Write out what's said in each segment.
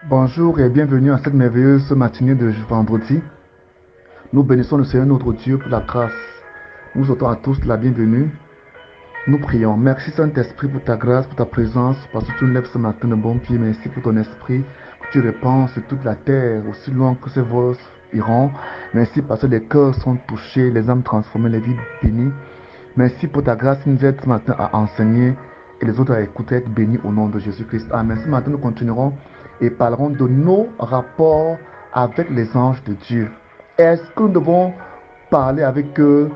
Bonjour et bienvenue à cette merveilleuse matinée de vendredi. Nous bénissons le Seigneur notre Dieu pour la grâce. Nous souhaitons à tous la bienvenue. Nous prions. Merci Saint-Esprit pour ta grâce, pour ta présence, parce que tu nous lèves ce matin de bon pied. Merci pour ton esprit que tu répands sur toute la terre, aussi loin que ces voix iront. Merci parce que les cœurs sont touchés, les âmes transformées, les vies bénies. Merci pour ta grâce qui nous aide ce matin à enseigner et les autres à écouter, être bénis au nom de Jésus-Christ. Amen. Ce matin, nous continuerons et parlerons de nos rapports avec les anges de Dieu. Est-ce que nous devons parler avec eux,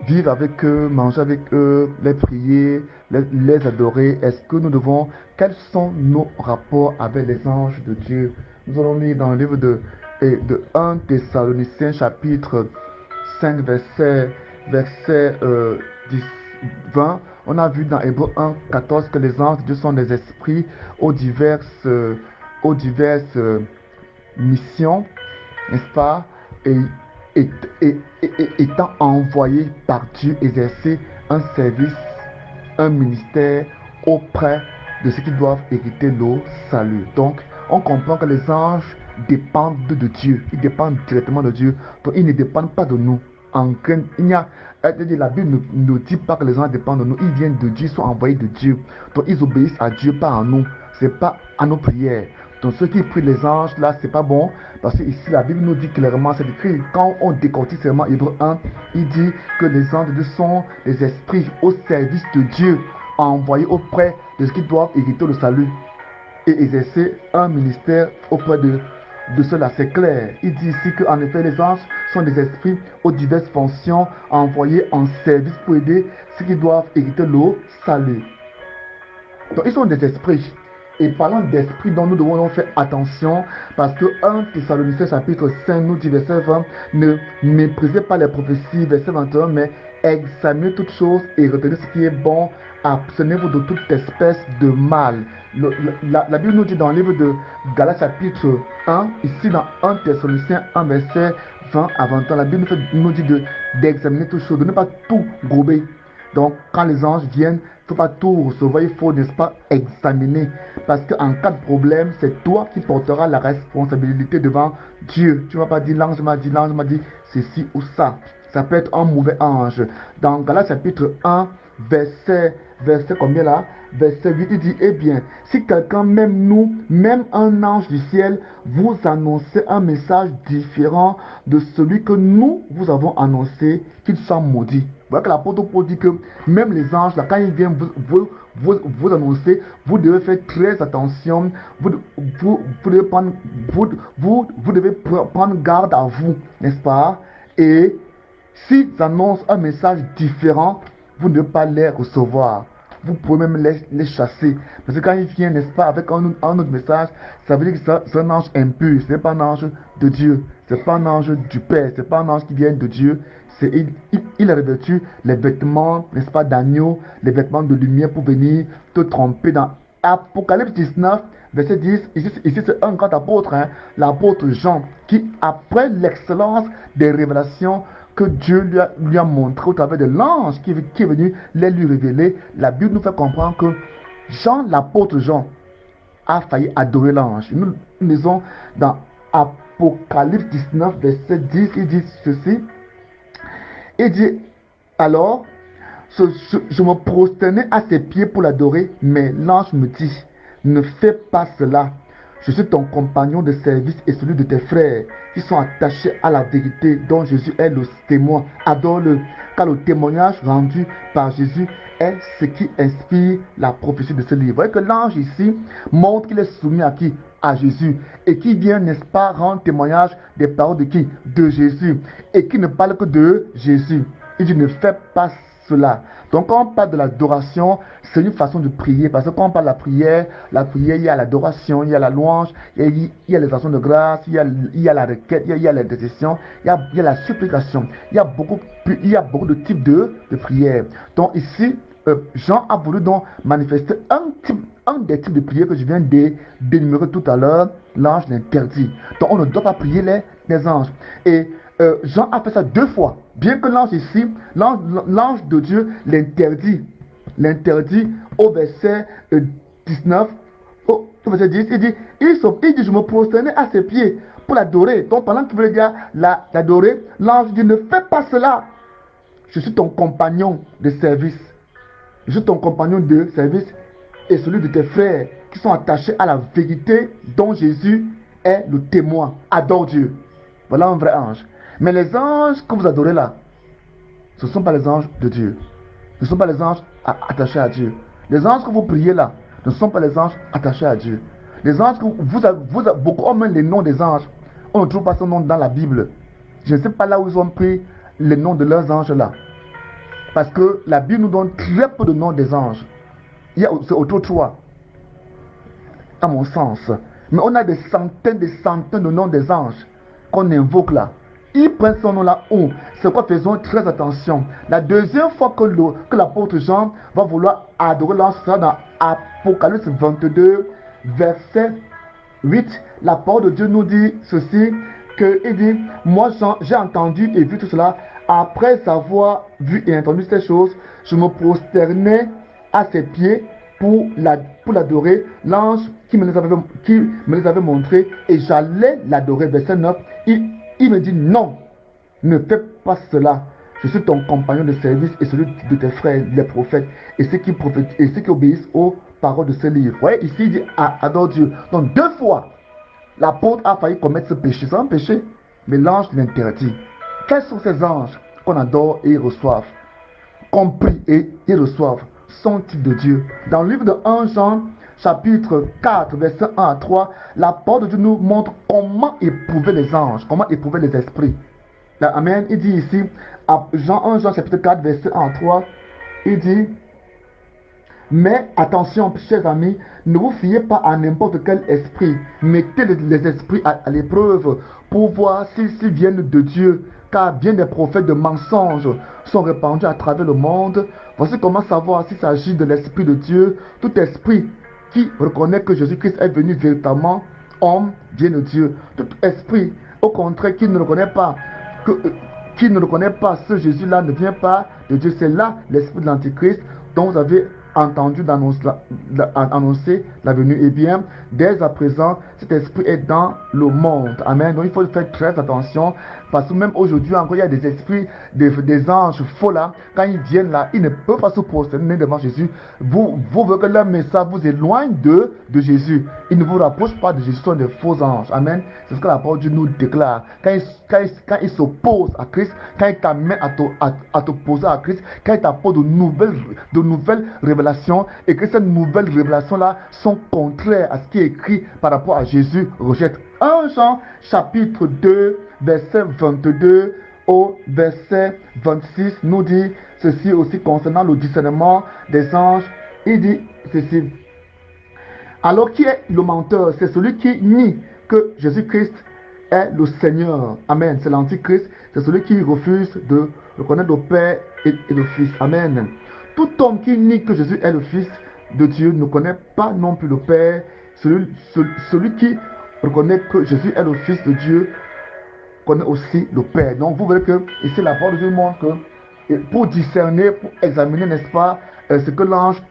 vivre avec eux, manger avec eux, les prier, les adorer? Est-ce que nous devons... Quels sont nos rapports avec les anges de Dieu? Nous allons lire dans le livre de 1 Thessaloniciens chapitre 5 verset 10, 20. On a vu dans Hébreux 1, 14 que les anges de Dieu sont des esprits aux diverses missions, n'est-ce pas? Et, et- étant envoyés par Dieu exercer un service, un ministère auprès de ceux qui doivent hériter le salut. Donc, on comprend que les anges dépendent de Dieu. Ils dépendent directement de Dieu. Donc, ils ne dépendent pas de nous. La Bible ne dit pas que les anges dépendent de nous. Ils viennent de Dieu, ils sont envoyés de Dieu. Donc, ils obéissent à Dieu, pas à nous. C'est pas à nos prières. Donc, ceux qui prient les anges, là, c'est pas bon. Parce que ici, la Bible nous dit clairement, c'est écrit, quand on décortique seulement Hébreux 1, il dit que les anges de Dieu sont les esprits au service de Dieu, envoyés auprès de ceux qui doivent hériter le salut et exercer un ministère auprès de cela. C'est clair. Il dit ici qu'en effet, les anges sont des esprits aux diverses fonctions envoyés en service pour aider ceux qui doivent hériter le salut. Donc, ils sont des esprits. Et parlant d'esprit, dont nous devons faire attention, parce que 1 Thessaloniciens chapitre 5 nous dit verset 20, ne méprisez pas les prophéties, verset 21, mais examinez toutes choses et retenez ce qui est bon, abstenez-vous de toute espèce de mal. La Bible nous dit dans le livre de Galates chapitre 1, ici dans 1 Thessaloniciens 1 verset 20 à 21, la Bible nous dit d'examiner toutes choses, de ne pas tout gober. Donc, quand les anges viennent, il ne faut pas tout recevoir, il faut, n'est-ce pas, examiner. Parce qu'en cas de problème, c'est toi qui porteras la responsabilité devant Dieu. Tu ne vas pas dire, l'ange m'a dit ceci ou ça. Ça peut être un mauvais ange. Dans Galates chapitre 1, verset combien là? Verset 8, il dit, eh bien, si quelqu'un, même nous, même un ange du ciel, vous annonçait un message différent de celui que nous vous avons annoncé, qu'il soit maudit. Vous voyez que l'apôtre Paul dit que même les anges, là, quand ils viennent vous annoncer, vous devez faire très attention, vous devez prendre garde à vous, n'est-ce pas? Et s'ils annoncent un message différent, vous ne devez pas les recevoir. Vous pouvez même les chasser. Parce que quand ils viennent, n'est-ce pas, avec un autre message, ça veut dire que c'est un ange impur. Ce n'est pas un ange de Dieu. Ce n'est pas un ange du Père. Ce n'est pas un ange qui vient de Dieu. Il a revêtu les vêtements, n'est-ce pas, d'agneau, les vêtements de lumière pour venir te tromper dans Apocalypse 19, verset 10. Ici c'est un grand apôtre, hein, l'apôtre Jean, qui, après l'excellence des révélations que Dieu lui a montré au travers de l'ange qui est venu les lui révéler, la Bible nous fait comprendre que l'apôtre Jean, a failli adorer l'ange. Nous lisons dans Apocalypse 19, verset 10, il dit ceci. Il dit, alors, je me prosternais à ses pieds pour l'adorer, mais l'ange me dit, ne fais pas cela. Je suis ton compagnon de service et celui de tes frères qui sont attachés à la vérité dont Jésus est le témoin. Adore-le, car le témoignage rendu par Jésus est ce qui inspire la prophétie de ce livre. Vous voyez que l'ange ici montre qu'il est soumis à qui? À Jésus. Et qui vient, n'est-ce pas, rendre témoignage des paroles de qui? De Jésus. Et qui ne parle que de Jésus. Il dit, ne fais pas cela. Donc quand on parle de l'adoration, c'est une façon de prier. Parce que quand on parle de la prière, il y a l'adoration, il y a la louange, il y a les actions de grâce, il y a la requête, il y a l'intercession, il y a la supplication. Il y a beaucoup de types de prières. Donc ici, Jean a voulu donc manifester un des types de prières que je viens d'énumérer tout à l'heure. L'ange l'interdit. Donc on ne doit pas prier les anges. Et Jean a fait ça 2 fois. Bien que l'ange ici, l'ange de Dieu l'interdit au verset 19, verset 10, il dit, je me prosternais à ses pieds pour l'adorer. Donc pendant qu'il voulait dire l'adorer, l'ange dit, ne fais pas cela. Je suis ton compagnon de service. Je suis ton compagnon de service et celui de tes frères qui sont attachés à la vérité dont Jésus est le témoin. Adore Dieu. Voilà un vrai ange. Mais les anges que vous adorez là, ce ne sont pas les anges de Dieu. Ce ne sont pas les anges attachés à Dieu. Les anges que vous priez là, ne sont pas les anges attachés à Dieu. Les anges que beaucoup ont même les noms des anges. On ne trouve pas ce nom dans la Bible. Je ne sais pas là où ils ont pris les noms de leurs anges là. Parce que la Bible nous donne très peu de noms des anges. C'est autour de 3, à mon sens. Mais on a des centaines de noms des anges qu'on invoque là. Ils prennent ce nom-là où? C'est quoi? Faisons très attention. La deuxième fois que l'apôtre Jean va vouloir adorer l'ange, sera dans Apocalypse 22, verset 8. La parole de Dieu nous dit ceci, qu'il dit, moi Jean, j'ai entendu et vu tout cela. Après avoir vu et entendu ces choses, je me prosternais à ses pieds pour l'adorer. L'ange qui me les avait montrés et j'allais l'adorer. Verset 9, il me dit non, ne fais pas cela. Je suis ton compagnon de service et celui de tes frères, les prophètes, et ceux qui obéissent aux paroles de ce livre. Vous voyez, ici il dit adore Dieu. Donc 2 fois, l'apôtre a failli commettre ce péché. C'est un péché, mais l'ange l'interdit. Quels sont ces anges qu'on adore et ils reçoivent? Compris et ils reçoivent sont-ils de Dieu? Dans le livre de 1 Jean, chapitre 4, verset 1 à 3, la parole de Dieu nous montre comment éprouver les anges, comment éprouver les esprits. Là, amen. Il dit ici, 1 Jean chapitre 4, verset 1 à 3, il dit, mais attention, chers amis, ne vous fiez pas à n'importe quel esprit. Mettez les esprits à l'épreuve pour voir s'ils viennent de Dieu. Car bien des prophètes de mensonges sont répandus à travers le monde. Voici comment savoir s'il s'agit de l'Esprit de Dieu. Tout esprit qui reconnaît que Jésus-Christ est venu véritablement homme vient de Dieu. Tout esprit, au contraire, qui ne reconnaît pas ce Jésus-là ne vient pas de Dieu. C'est là l'esprit de l'Antichrist dont vous avez entendu annoncer la venue. Eh bien, dès à présent, cet esprit est dans le monde. Amen. Donc il faut faire très attention, parce que même aujourd'hui encore, il y a des esprits, des anges faux là. Quand ils viennent là, ils ne peuvent pas se prosterner devant Jésus. Vous voulez que leur message vous éloigne de Jésus. Ils ne vous rapprochent pas de Jésus, ce sont des faux anges. Amen. C'est ce que la parole de Dieu nous déclare. Quand ils s'opposent à Christ, quand ils t'amènent à t'opposer à Christ, quand ils t'apportent de nouvelles révélations, et que ces nouvelles révélations là sont contraires à ce qui est écrit par rapport à Jésus, rejette. 1 Jean chapitre 2 verset 22 au verset 26 nous dit ceci aussi concernant le discernement des anges. Il dit ceci: alors qui est le menteur? C'est celui qui nie que Jésus-Christ est le Seigneur. Amen. C'est l'Antichrist. C'est celui qui refuse de reconnaître le Père et le Fils. Amen. Tout homme qui nie que Jésus est le Fils de Dieu ne connaît pas non plus le Père. Celui qui reconnaît que Jésus est le Fils de Dieu connaît aussi le Père. Donc vous voyez que ici la parole de Dieu montre que pour discerner, pour examiner, n'est-ce pas, ce que l'ange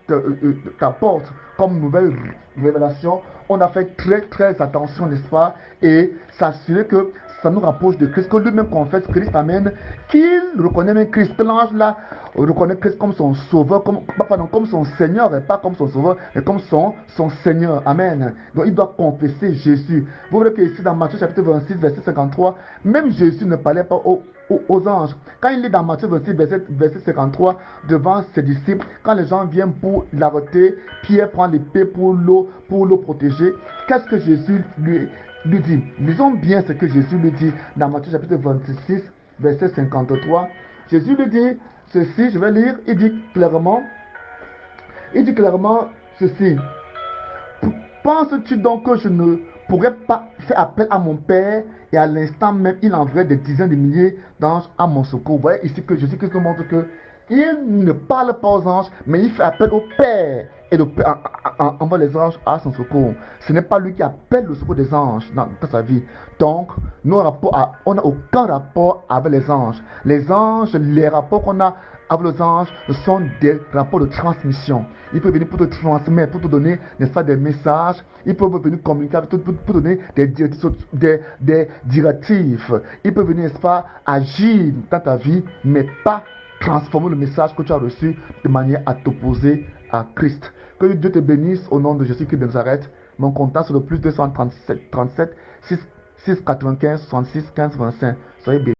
t'apporte comme nouvelle révélation, on a fait très attention, n'est-ce pas, et s'assurer que ça nous rapproche de Christ, que lui-même confesse Christ, amen, qu'il reconnaît même Christ, que l'ange là reconnaît Christ comme son sauveur, comme son Seigneur, et pas comme son sauveur, mais comme son Seigneur, amen. Donc il doit confesser Jésus. Vous voyez que ici dans Matthieu chapitre 26, verset 53, même Jésus ne parlait pas aux anges. Quand il est dans Matthieu 26, verset 53, devant ses disciples, quand les gens viennent pour l'arrêter, Pierre prend l'épée pour le protéger. Qu'est-ce que Jésus lui dit? Lisons bien ce que Jésus lui dit dans Matthieu chapitre 26, verset 53. Jésus lui dit ceci, je vais lire, il dit clairement ceci: penses-tu donc que je ne pourrais pas faire appel à mon Père, et à l'instant même il enverrait des dizaines de milliers d'anges à mon secours? Vous voyez ici que Jésus-Christ nous montre que il ne parle pas aux anges, mais il fait appel au Père. et envoie les anges à son secours. Ce n'est pas lui qui appelle le secours des anges dans sa vie. Donc, on n'a aucun rapport avec les anges. Les anges, les rapports qu'on a avec les anges sont des rapports de transmission. Ils peuvent venir pour te transmettre, pour te donner, n'est-ce pas, des messages. Ils peuvent venir communiquer avec toi pour donner des directives. Ils peuvent venir, n'est-ce pas, agir dans ta vie, mais pas transformer le message que tu as reçu de manière à t'opposer à Christ. Que Dieu te bénisse au nom de Jésus-Christ de Nazareth. Mon contact c'est le plus 237 37 6 95 66 15 25. Soyez bénis.